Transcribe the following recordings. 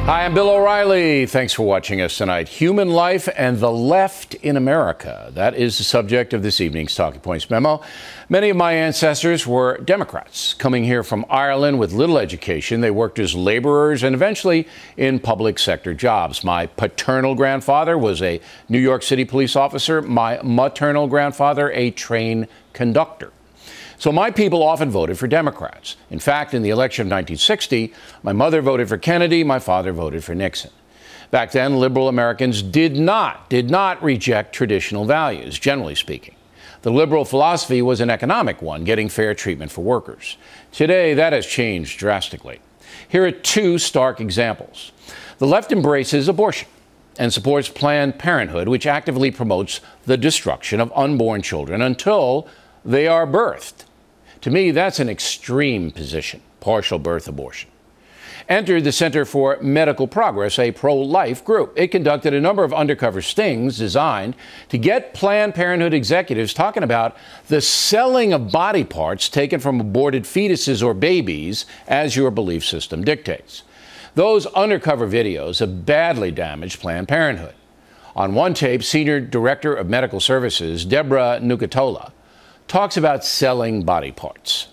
Hi, I'm Bill O'Reilly. Thanks for watching us tonight. Human life and the left in America. That is the subject of this evening's Talking Points memo. Many of my ancestors were Democrats. Coming here from Ireland with little education, they worked as laborers and eventually in public sector jobs. My paternal grandfather was a New York City police officer. My maternal grandfather, a train conductor. So my people often voted for Democrats. In fact, in the election of 1960, my mother voted for Kennedy, my father voted for Nixon. Back then, liberal Americans did not reject traditional values, generally speaking. The liberal philosophy was an economic one, getting fair treatment for workers. Today, that has changed drastically. Here are two stark examples. The left embraces abortion and supports Planned Parenthood, which actively promotes the destruction of unborn children until they are birthed. To me, that's an extreme position, partial birth abortion. Enter the Center for Medical Progress, a pro-life group. It conducted a number of undercover stings designed to get Planned Parenthood executives talking about the selling of body parts taken from aborted fetuses or babies as your belief system dictates. Those undercover videos have badly damaged Planned Parenthood. On one tape, Senior Director of Medical Services, Deborah Nucatola, talks about selling body parts.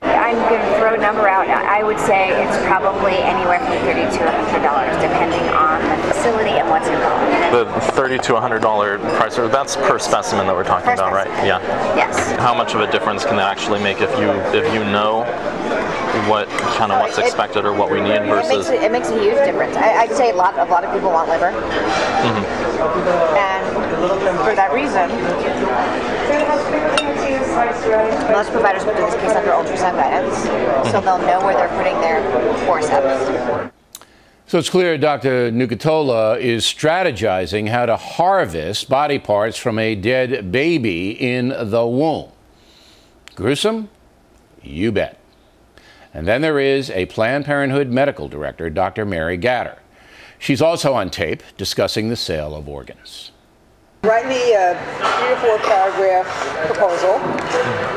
I'm going to throw a number out. I would say it's probably anywhere from $30 to $100, depending on the facility and what's involved. The $30 to $100 price, that's per specimen that we're talking about, right? Yeah. Yes. How much of a difference can that actually make if you know what's expected or what we need versus? It makes a huge difference. I'd say a lot of people want liver, and for that reason, most providers will do this case under ultrasound guidance, so they'll know where they're putting their forceps. So it's clear Dr. Nucatola is strategizing how to harvest body parts from a dead baby in the womb. Gruesome? You bet. And then there is a Planned Parenthood medical director, Dr. Mary Gatter. She's also on tape discussing the sale of organs. Write me a 3 or 4 paragraph proposal,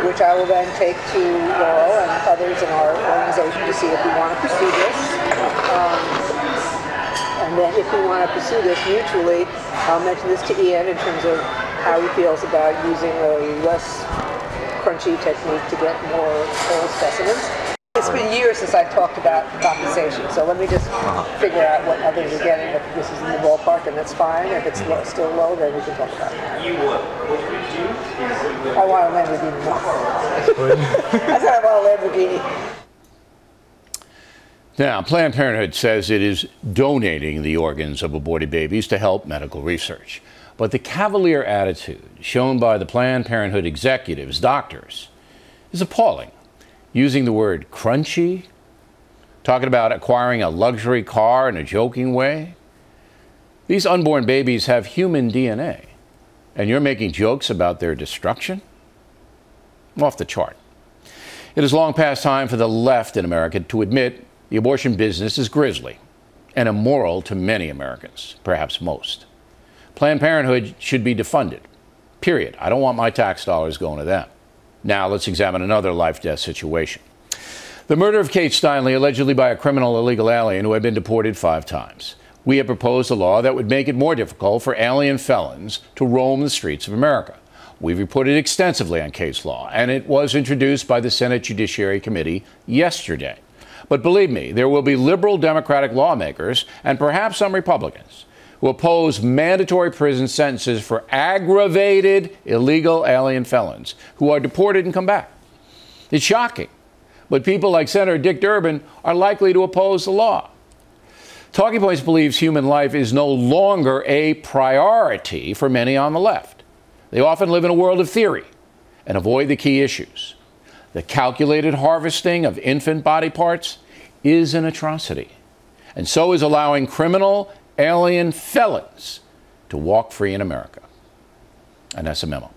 which I will then take to Laurel and others in our organization to see if we want to pursue this. And then if we want to pursue this mutually, I'll mention this to Ian in terms of how he feels about using a less crunchy technique to get more whole specimens. It's been years since I've talked about compensation, so let me just figure out what others are getting. If this is in the ballpark, then that's fine. If it's still low, then we can talk about it. You would. I want a Lamborghini. I said I want a Lamborghini. Now, Planned Parenthood says it is donating the organs of aborted babies to help medical research. But the cavalier attitude shown by the Planned Parenthood executives, doctors, is appalling. Using the word crunchy, talking about acquiring a luxury car in a joking way. These unborn babies have human DNA, and you're making jokes about their destruction? Off the chart. It is long past time for the left in America to admit the abortion business is grisly and immoral to many Americans, perhaps most. Planned Parenthood should be defunded, period. I don't want my tax dollars going to them. Now let's examine another life-death situation. The murder of Kate Steinle, allegedly by a criminal illegal alien who had been deported 5 times. We have proposed a law that would make it more difficult for alien felons to roam the streets of America. We've reported extensively on Kate's law, and it was introduced by the Senate Judiciary Committee yesterday. But believe me, there will be liberal Democratic lawmakers, and perhaps some Republicans, who oppose mandatory prison sentences for aggravated illegal alien felons who are deported and come back. It's shocking, but people like Senator Dick Durbin are likely to oppose the law. Talking Points believes human life is no longer a priority for many on the left. They often live in a world of theory and avoid the key issues. The calculated harvesting of infant body parts is an atrocity, and so is allowing criminal alien felons to walk free in America. And that's a memo.